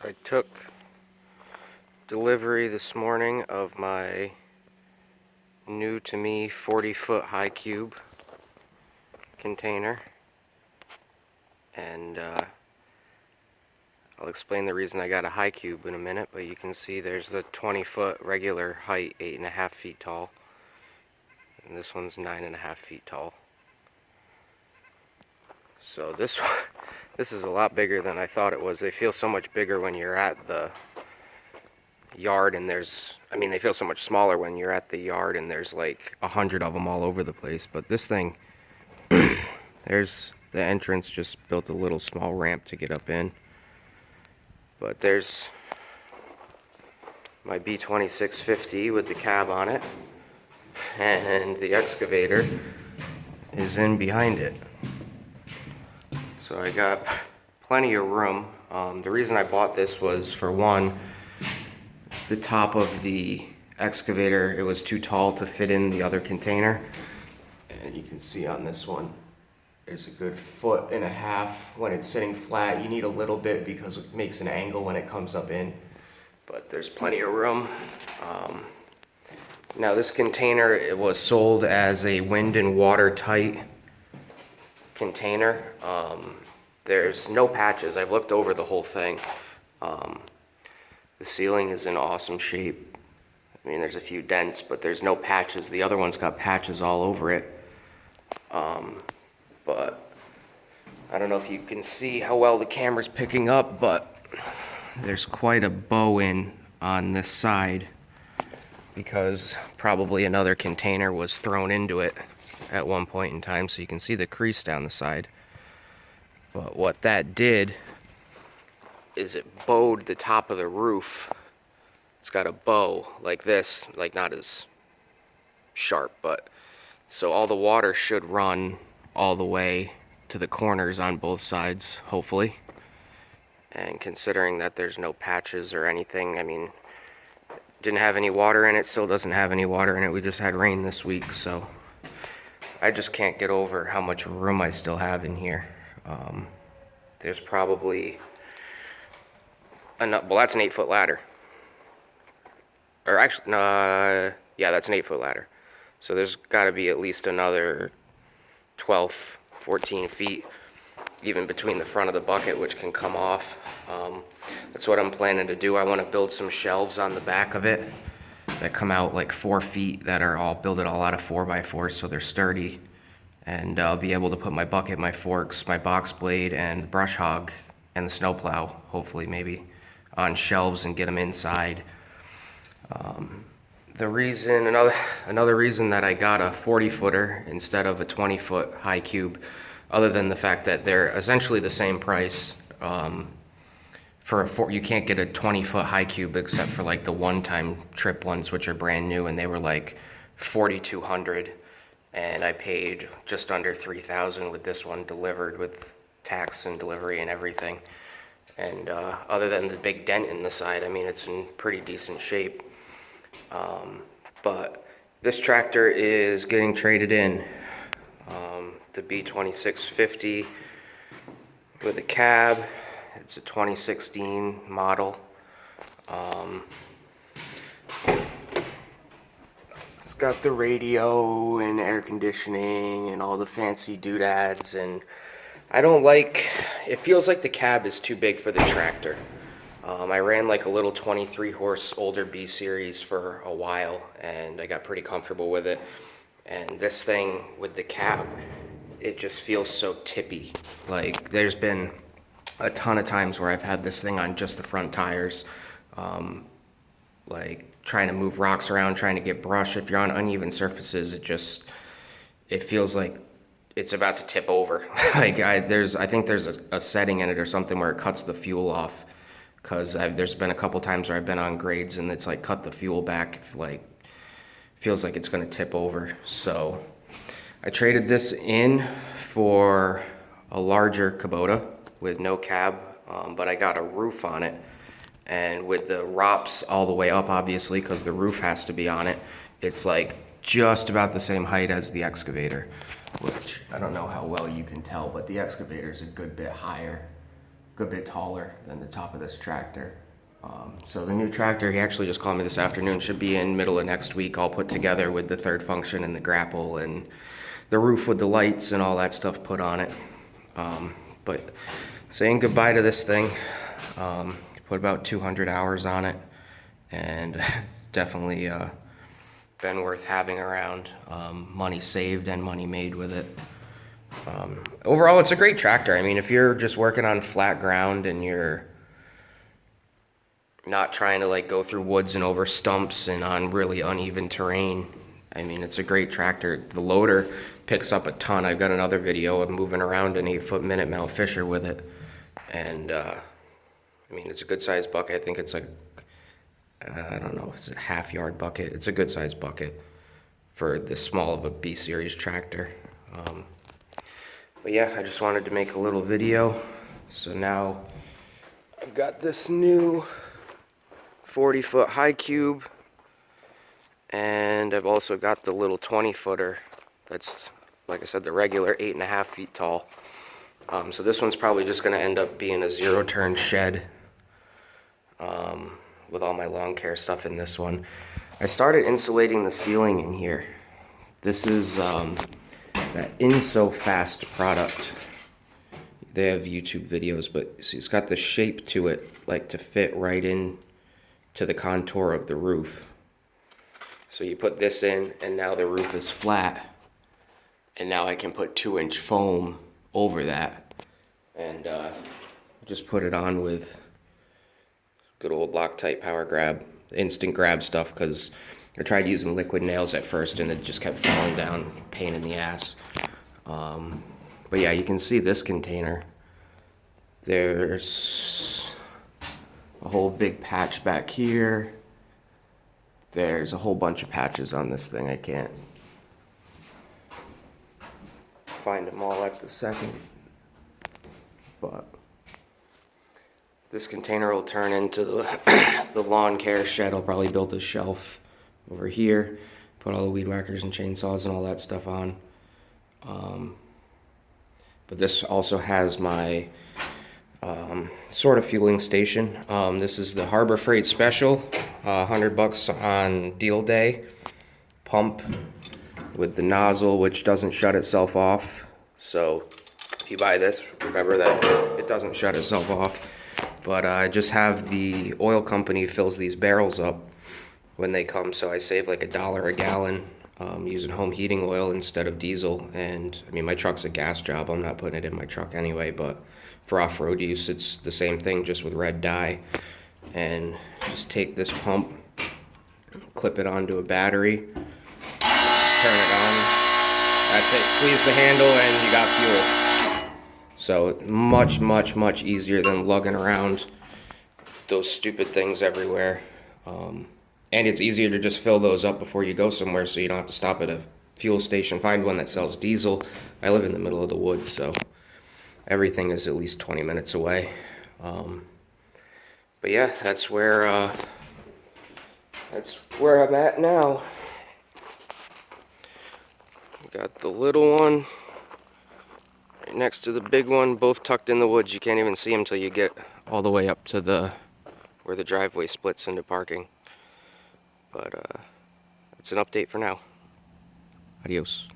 I took delivery this morning of my new to me 40-foot high cube container, and I'll explain the reason I got a high cube in a minute, but you can see there's the 20-foot regular height, 8.5 feet tall, and this one's 9.5 feet tall. So this is a lot bigger than I thought it was. They feel so much bigger when you're at the yard, and they feel so much smaller when you're at the yard and there's like 100 of them all over the place. But this thing, there's the entrance, just built a little small ramp to get up in. But there's my B2650 with the cab on it, and the excavator is in behind it. So I got plenty of room. The reason I bought this was, for one, the top of the excavator, it was too tall to fit in the other container. And you can see on this one, there's a good 1.5 feet. When it's sitting flat, you need a little bit because it makes an angle when it comes up in. But there's plenty of room. Now this container, it was sold as a wind and water tight container. There's no patches. I've looked over the whole thing. The ceiling is in awesome shape. I mean, there's a few dents, but there's no patches. The other one's got patches all over it. But I don't know if you can see how well the camera's picking up, but there's quite a bow in on this side because probably another container was thrown into it at one point in time, so you can see the crease down the side. But what that did is it bowed the top of the roof. It's got a bow like this, like not as sharp, but so all the water should run all the way to the corners on both sides, hopefully. And considering that there's no patches or anything, I mean, didn't have any water in it, still doesn't have any water in it. We just had rain this week, so I just can't get over how much room I still have in here. There's probably enough, well, that's an 8-foot ladder. Or actually, yeah, that's an 8-foot ladder. So there's got to be at least another 12, 14 feet, even between the front of the bucket, which can come off. That's what I'm planning to do. I want to build some shelves on the back of it that come out like 4 feet, that are all, build it all out of 4x4, so they're sturdy. And I'll be able to put my bucket, my forks, my box blade, and the brush hog, and the snowplow, hopefully, maybe, on shelves and get them inside. Another reason that I got a 40-footer instead of a 20-foot high cube, other than the fact that they're essentially the same price. You can't get a 20-foot high cube except for like the one-time trip ones, which are brand new, and they were like $4,200, and I paid just under $3,000 with this one delivered, with tax and delivery and everything. And other than the big dent in the side, I mean, it's in pretty decent shape. But this tractor is getting traded in. The B2650 with a cab. It's a 2016 model. It's got the radio and air conditioning and all the fancy doodads, and I don't like, it feels like the cab is too big for the tractor. I ran like a little 23 horse older B series for a while, and I got pretty comfortable with it. And this thing with the cab, it just feels so tippy. Like, there's been a ton of times where I've had this thing on just the front tires, like trying to move rocks around, trying to get brush. If you're on uneven surfaces, it feels like it's about to tip over. Like, I think there's a setting in it or something where it cuts the fuel off. Because there's been a couple times where I've been on grades and it's like cut the fuel back, like feels like it's going to tip over. So I traded this in for a larger Kubota with no cab, but I got a roof on it, and with the ROPS all the way up, obviously, because the roof has to be on it, it's like just about the same height as the excavator, which I don't know how well you can tell, but the excavator is a good bit higher, good bit taller than the top of this tractor. So the new tractor, he actually just called me this afternoon, should be in middle of next week, all put together with the third function and the grapple and the roof with the lights and all that stuff put on it. But saying goodbye to this thing, put about 200 hours on it, and definitely been worth having around. Money saved and money made with it. Overall, it's a great tractor. I mean, if you're just working on flat ground and you're not trying to like go through woods and over stumps and on really uneven terrain, I mean, it's a great tractor. The loader picks up a ton. I've got another video of moving around an 8-foot minute Mount Fisher with it. And, I mean, it's a good sized bucket. I think it's like, I don't know, it's a half-yard bucket. It's a good sized bucket for this small of a B-series tractor. But yeah, I just wanted to make a little video. So now I've got this new 40-foot high cube, and I've also got the little 20-footer that's, like I said, the regular 8.5 feet tall. So this one's probably just going to end up being a zero-turn shed with all my lawn care stuff in this one. I started insulating the ceiling in here. This is that Inso Fast product. They have YouTube videos, but see, it's got the shape to it, like to fit right in to the contour of the roof. So you put this in, and now the roof is flat, and now I can put 2-inch foam over that, and just put it on with good old Loctite power grab, instant grab stuff, because I tried using liquid nails at first and it just kept falling down, pain in the ass. But yeah, you can see this container. There's a whole big patch back here. There's a whole bunch of patches on this thing. I can't find them all at the second. But this container will turn into the lawn care shed. I'll probably build a shelf over here, put all the weed whackers and chainsaws and all that stuff on. But this also has my sort of fueling station. This is the Harbor Freight Special, $100 on deal day. Pump with the nozzle, which doesn't shut itself off. So if you buy this, remember that it doesn't shut itself off. But I just have the oil company fills these barrels up when they come, so I save like $1 a gallon using home heating oil instead of diesel. And I mean, my truck's a gas job. I'm not putting it in my truck anyway, but for off-road use, it's the same thing, just with red dye. And just take this pump, clip it onto a battery, turn it on. That's it. Squeeze the handle and you got fuel. So much, much, much easier than lugging around those stupid things everywhere. And it's easier to just fill those up before you go somewhere, so you don't have to stop at a fuel station. Find one that sells diesel. I live in the middle of the woods, so everything is at least 20 minutes away. But yeah, that's where I'm at now. Got the little one right next to the big one, both tucked in the woods. You can't even see them till you get all the way up to where the driveway splits into parking. But that's an update for now. Adios.